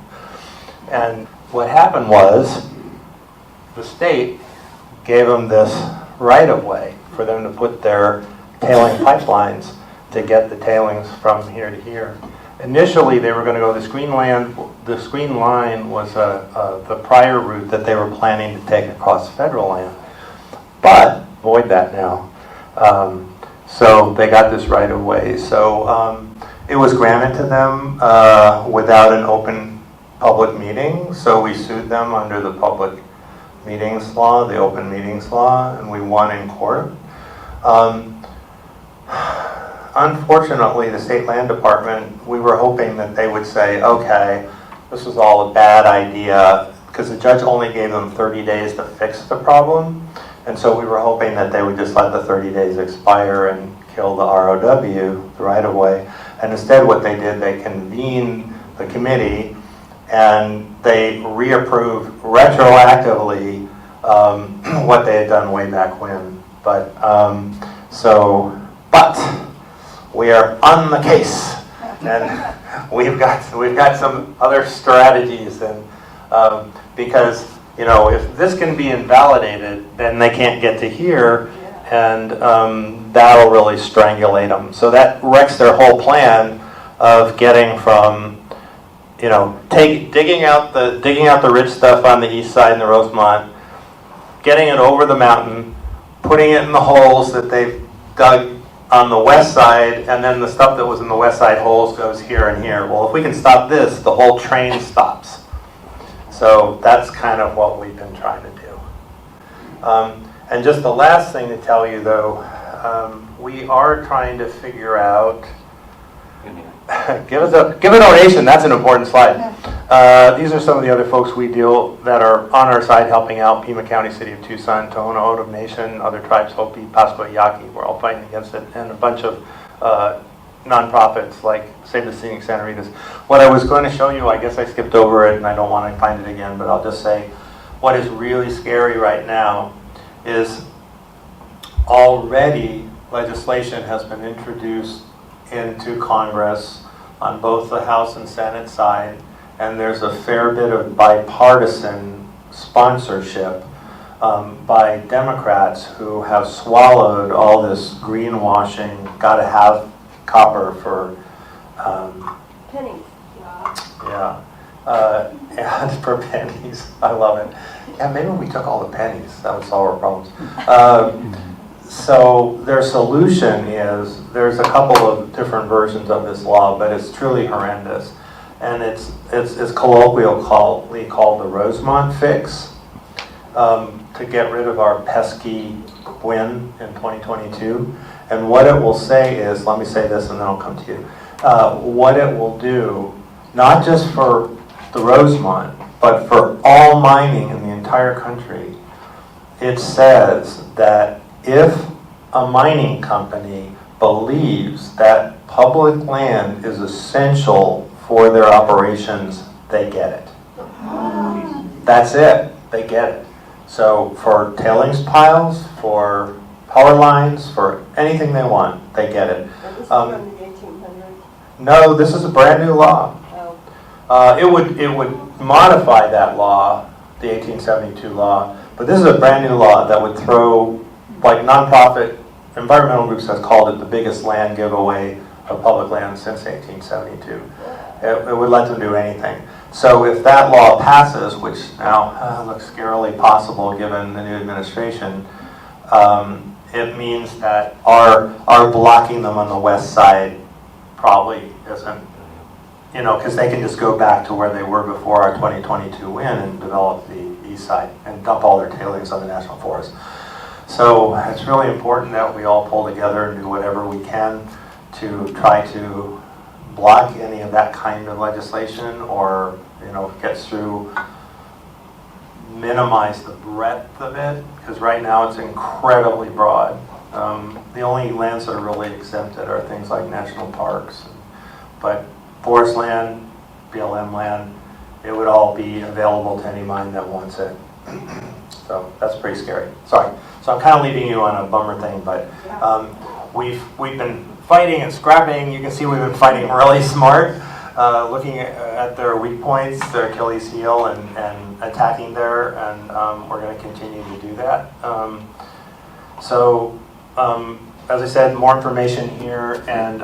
And what happened was the state gave them this right-of-way for them to put their tailing pipelines to get the tailings from here to here. Initially, they were going to go the screen line was the prior route that they were planning to take across federal land, but avoid that now. So they got this right of way. So it was granted to them without an open public meeting. So we sued them under the public meetings law, the open meetings law, and we won in court. Unfortunately, the state land department, we were hoping that they would say, okay, this was all a bad idea, because the judge only gave them 30 days to fix the problem. And so we were hoping that they would just let the 30 days expire and kill the ROW, the right-of-way. And instead what they did, they convened the committee and they reapproved retroactively what they had done way back when. But we are on the case, and we've got some other strategies, and because if this can be invalidated, then they can't get to here, and that'll really strangulate them. So that wrecks their whole plan of getting from digging out the rich stuff on the east side in the Rosemont, getting it over the mountain, putting it in the holes that they've dug on the west side, and then the stuff that was in the west side holes goes here and here. Well, if we can stop this, the whole train stops. So that's kind of what we've been trying to do. And just the last thing to tell you, though, we are trying to figure out. Give a donation. That's an important slide. These are some of the other folks we deal that are on our side helping out: Pima County, City of Tucson, Tohono O'odham Nation, other tribes, Hopi, Pascua, Yaqui. We're all fighting against it, and a bunch of nonprofits like Save the Scenic Santa Ritas. What I was going to show you, I guess I skipped over it, and I don't want to find it again, but I'll just say what is really scary right now is already legislation has been introduced into Congress on both the House and Senate side, and there's a fair bit of bipartisan sponsorship by Democrats who have swallowed all this greenwashing, gotta have copper for Pennies. yeah, and for pennies. I love it. Yeah, maybe we took all the pennies, that would solve our problems. So their solution is, there's a couple of different versions of this law, but it's truly horrendous. And it's colloquially called the Rosemont fix, to get rid of our pesky win in 2022. And what it will say is, let me say this and then I'll come to you. What it will do, not just for the Rosemont, but for all mining in the entire country, it says that if a mining company believes that public land is essential for their operations, they get it. That's it, they get it. So for tailings piles, for power lines, for anything they want, they get it. And this is from the 1800s? No, this is a brand new law. Oh. It would modify that law, the 1872 law, but this is a brand new law that would throw, like nonprofit environmental groups have called it the biggest land giveaway of public land since 1872. It would let them do anything. So if that law passes, which now looks scarily possible given the new administration, it means that our blocking them on the west side probably isn't, because they can just go back to where they were before our 2022 win and develop the east side and dump all their tailings on the national forest. So it's really important that we all pull together and do whatever we can to try to block any of that kind of legislation, or gets through, minimize the breadth of it, because right now it's incredibly broad. The only lands that are really exempted are things like national parks, but forest land, BLM land, it would all be available to any mine that wants it. So that's pretty scary. Sorry. So I'm kind of leaving you on a bummer thing, but we've been fighting and scrapping. You can see we've been fighting really smart, looking at their weak points, their Achilles heel, and attacking there, and we're going to continue to do that. As I said, more information here, and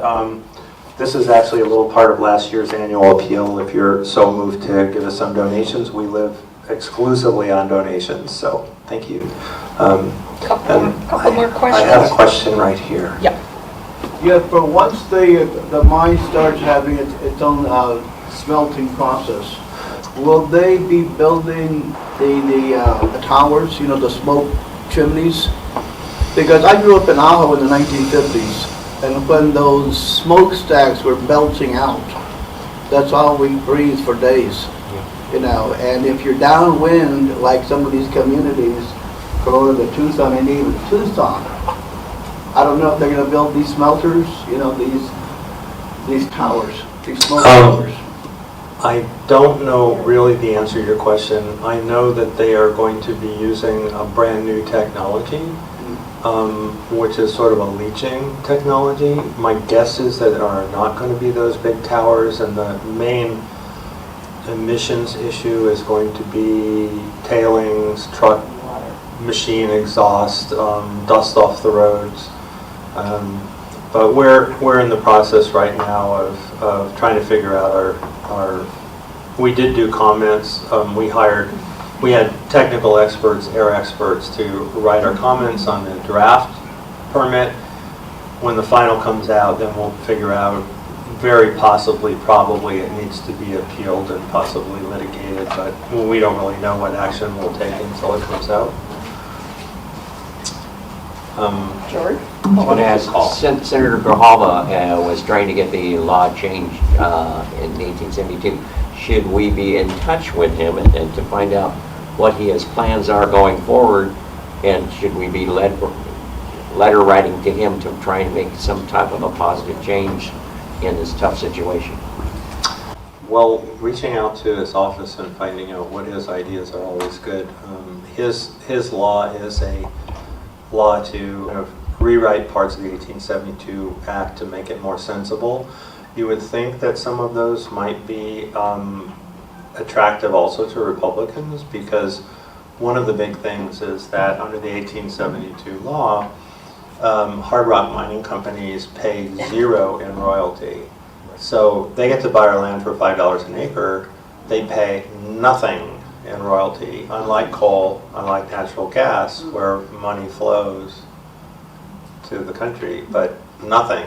this is actually a little part of last year's annual appeal. If you're so moved to give us some donations, we live exclusively on donations, so thank you. Couple more questions. I have a question right here. Yeah. Yeah, but once the mine starts having its own smelting process, will they be building the towers, the smoke chimneys? Because I grew up in Ajo in the 1950s, and when those smokestacks were belching out, that's all we breathed for days. And if you're downwind, like some of these communities, Corona to Tucson and even Tucson, I don't know if they're going to build these smelters, these towers, these smoke towers. I don't know really the answer to your question. I know that they are going to be using a brand new technology, which is sort of a leaching technology. My guess is that there are not going to be those big towers, and the main emissions issue is going to be tailings, truck, machine exhaust, dust off the roads. But we're in the process right now of trying to figure out our we did do comments. We had technical experts, air experts, to write our comments on the draft permit. When the final comes out, then we'll figure out, very possibly, probably it needs to be appealed and possibly litigated, but we don't really know what action we'll take until it comes out. George? I want to ask, Senator Grijalva was trying to get the law changed in 1872. Should we be in touch with him and to find out what his plans are going forward, and should we be letter writing to him to try and make some type of a positive change in this tough situation? Well, reaching out to his office and finding out what his ideas are always good. His law is a law to rewrite parts of the 1872 Act to make it more sensible. You would think that some of those might be attractive also to Republicans, because one of the big things is that under the 1872 law, hard rock mining companies pay zero in royalty. So they get to buy our land for $5 an acre, they pay nothing in royalty, unlike coal, unlike natural gas, where money flows to the country, but nothing.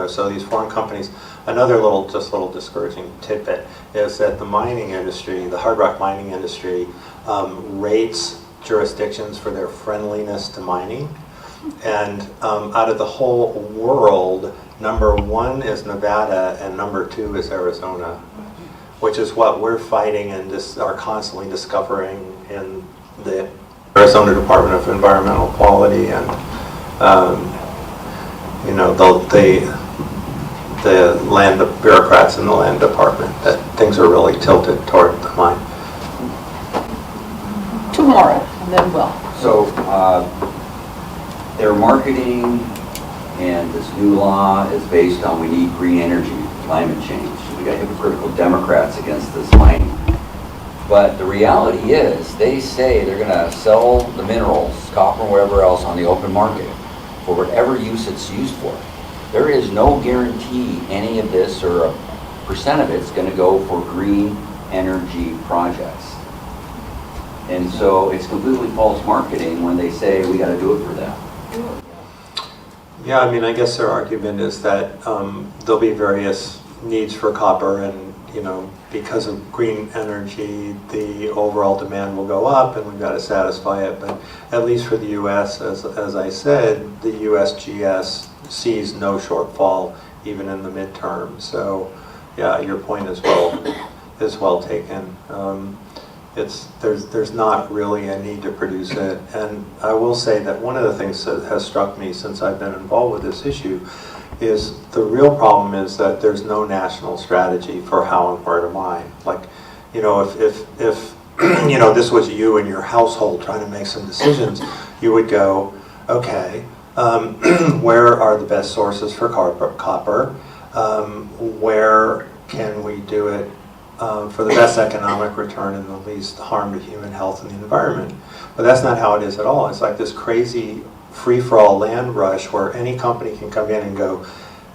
So these foreign companies, another little discouraging tidbit is that the mining industry, the hard rock mining industry, rates jurisdictions for their friendliness to mining. And out of the whole world, number 1 is Nevada and number 2 is Arizona, which is what we're fighting and are constantly discovering in the Arizona Department of Environmental Quality. And the land bureaucrats in the land department, that things are really tilted toward the mine. Two more, and then we'll. So, their marketing and this new law is based on we need green energy, climate change. We got hypocritical Democrats against this mining. But the reality is, they say they're gonna sell the minerals, copper and whatever else, on the open market for whatever use it's used for. There is no guarantee any of this or a percent of it's gonna go for green energy projects. And so it's completely false marketing when they say we gotta do it for them. Yeah, I mean, I guess their argument is that there'll be various needs for copper, and because of green energy, the overall demand will go up, and we've got to satisfy it. But at least for the U.S., as I said, the USGS sees no shortfall even in the midterm. So, yeah, your point is well taken. There's not really a need to produce it. And I will say that one of the things that has struck me since I've been involved with this issue is the real problem is that there's no national strategy for how and where to mine. Like, if this was you and your household trying to make some decisions, you would go, okay, where are the best sources for copper? Where can we do it for the best economic return and the least harm to human health and the environment? But that's not how it is at all. It's like this crazy free-for-all land rush where any company can come in and go,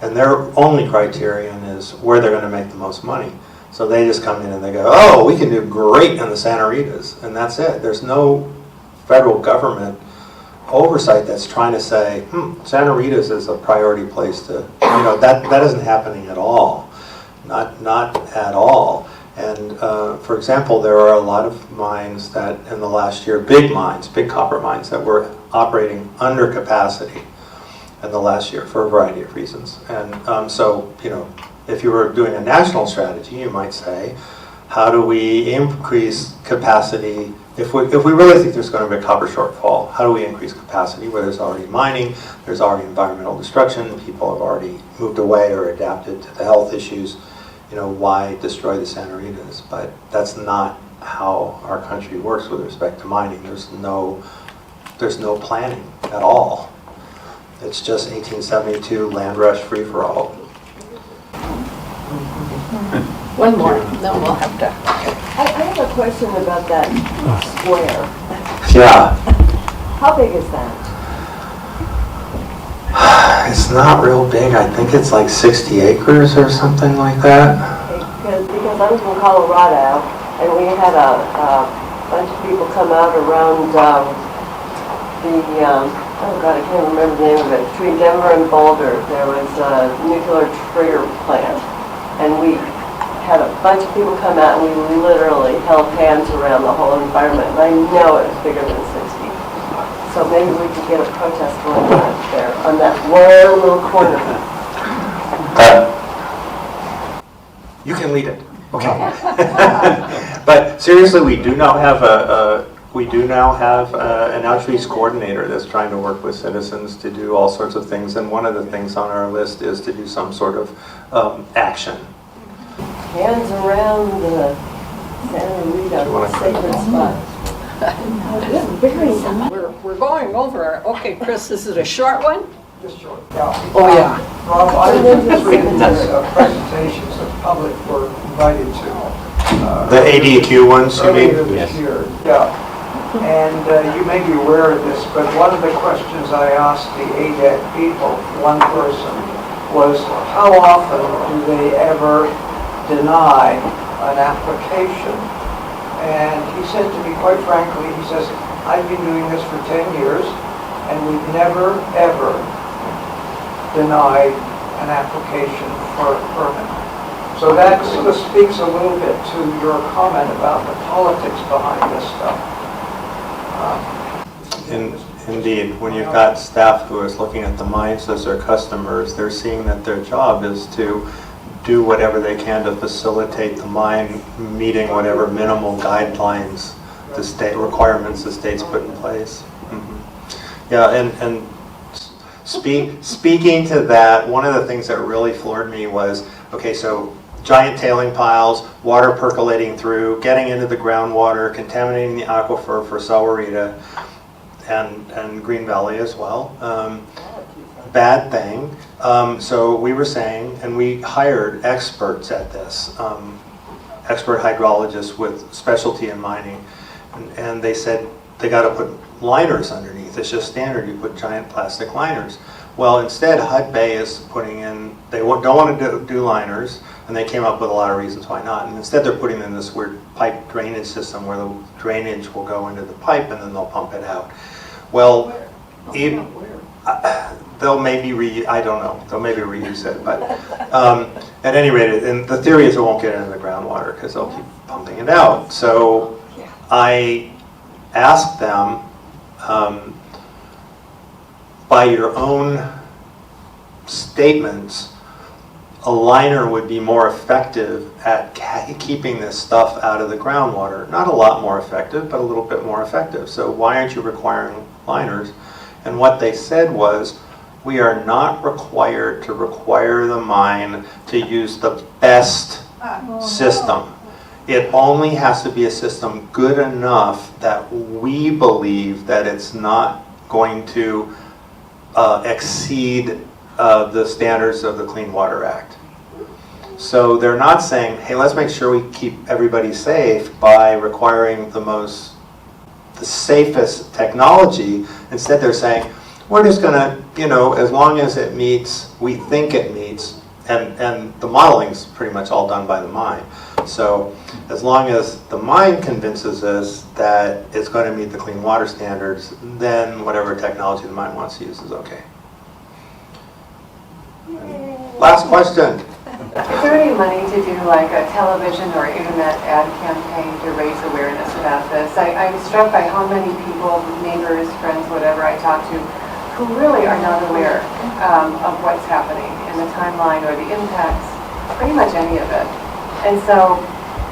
and their only criterion is where they're going to make the most money. So they just come in and they go, oh, we can do great in the Santa Ritas, and that's it. There's no federal government oversight that's trying to say, Santa Ritas is a priority place to, that isn't happening at all. Not at all. And for example, there are a lot of mines that in the last year, big copper mines that were operating under capacity in the last year for a variety of reasons. And so, if you were doing a national strategy, you might say, how do we increase capacity? If we really think there's going to be a copper shortfall, how do we increase capacity where there's already mining, there's already environmental destruction, people have already moved away or adapted to the health issues? Why destroy the Santa Ritas? But that's not how our country works with respect to mining. There's no planning at all. It's just 1872 land rush free for all. One more, then we'll have to. I have a question about that square. Yeah. How big is that? It's not real big. I think it's like 60 acres or something like that. Because I'm from Colorado, and we had a bunch of people come out around I can't remember the name of it, between Denver and Boulder. There was a nuclear trigger plant, and we had a bunch of people come out, and we literally held hands around the whole environment, and I know it was bigger than 60. So maybe we could get a protest going on there, on that one little corner. You can lead it. Okay. But seriously, we do now have an outreach coordinator that's trying to work with citizens to do all sorts of things. And one of the things on our list is to do some sort of action. Hands around the Santa Rita sacred spot. We're going over. Okay, Chris, this is a short one? Just short. Yeah. Oh, yeah. Rob, I was reading these presentations that the public were invited to. The ADQ ones, you mean? Earlier this year, yeah. And you may be aware of this, but one of the questions I asked the ADEC people, one person, was how often do they ever deny an application? And he said to me, quite frankly, he says, I've been doing this for 10 years, and we've never, ever denied an application for a permit. So that sort of speaks a little bit to your comment about the politics behind this stuff. Indeed, when you've got staff who is looking at the mines as their customers, they're seeing that their job is to do whatever they can to facilitate the mine meeting whatever minimal guidelines the state requirements the state's put in place. Yeah, and Speaking to that, one of the things that really floored me was, okay, so giant tailing piles, water percolating through, getting into the groundwater, contaminating the aquifer for Sahuarita and Green Valley as well. Bad thing. So we were saying, and we hired experts at this, expert hydrologists with specialty in mining, and they said they got to put liners underneath. It's just standard, you put giant plastic liners. Well, instead, Hudbay is putting in, they don't want to do liners, and they came up with a lot of reasons why not. And instead, they're putting in this weird pipe drainage system where the drainage will go into the pipe and then they'll pump it out. Well, they'll maybe I don't know, they'll maybe reuse it, but at any rate, and the theory is it won't get into the groundwater because they'll keep pumping it out. So I asked them, by your own statements, a liner would be more effective at keeping this stuff out of the groundwater. Not a lot more effective, but a little bit more effective. So why aren't you requiring liners? And what they said was, we are not required to require the mine to use the best system. It only has to be a system good enough that we believe that it's not going to exceed the standards of the Clean Water Act. So they're not saying, hey, let's make sure we keep everybody safe by requiring the safest technology. Instead, they're saying, we're just going to, as long as it meets, we think it meets, and the modeling's pretty much all done by the mine. So as long as the mine convinces us that it's going to meet the clean water standards, then whatever technology the mine wants to use is okay. Last question. Is there any money to do like a television or internet ad campaign to raise awareness about this? I'm struck by how many people, neighbors, friends, whatever I talk to, who really are not aware of what's happening in the timeline or the impacts, pretty much any of it. And so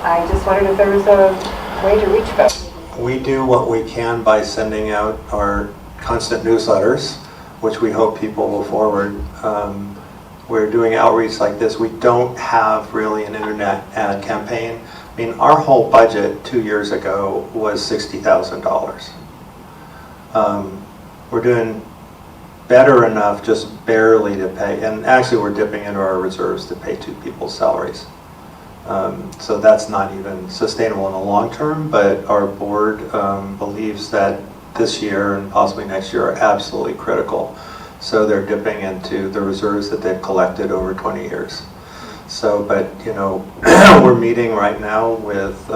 I just wondered if there was a way to reach folks. We do what we can by sending out our constant newsletters, which we hope people will forward. We're doing outreach like this. We don't have really an internet ad campaign. I mean, our whole budget 2 years ago was $60,000. We're doing better enough, just barely to pay, and actually we're dipping into our reserves to pay 2 people's salaries. So that's not even sustainable in the long term, but our board believes that this year and possibly next year are absolutely critical. So they're dipping into the reserves that they've collected over 20 years. So, but we're meeting right now with,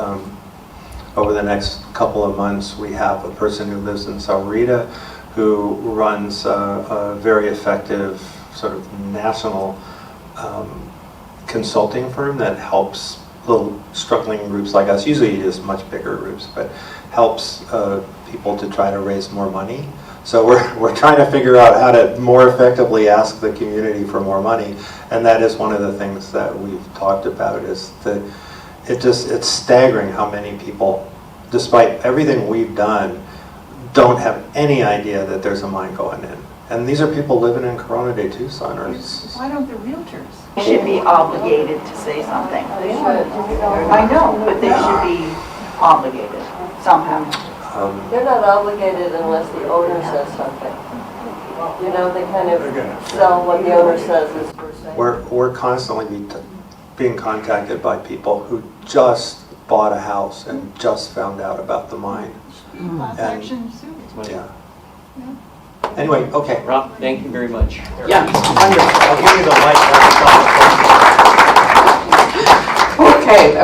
over the next couple of months, we have a person who lives in Sahuarita who runs a very effective sort of national consulting firm that helps little struggling groups like us, usually just much bigger groups, but helps people to try to raise more money. So we're trying to figure out how to more effectively ask the community for more money, and that is one of the things that we've talked about. Is that it's staggering how many people, despite everything we've done, don't have any idea that there's a mine going in. And these are people living in Corona de Tucson. Why don't the realtors? Should be obligated to say something. They should. I know, but they should be obligated somehow. They're not obligated unless the owner says something. They kind of sell what the owner says is per se. We're constantly being contacted by people who just bought a house and just found out about the mine. Class action suit. Yeah. Anyway, okay. Rob, thank you very much. Yeah, wonderful. I'll give you the mic.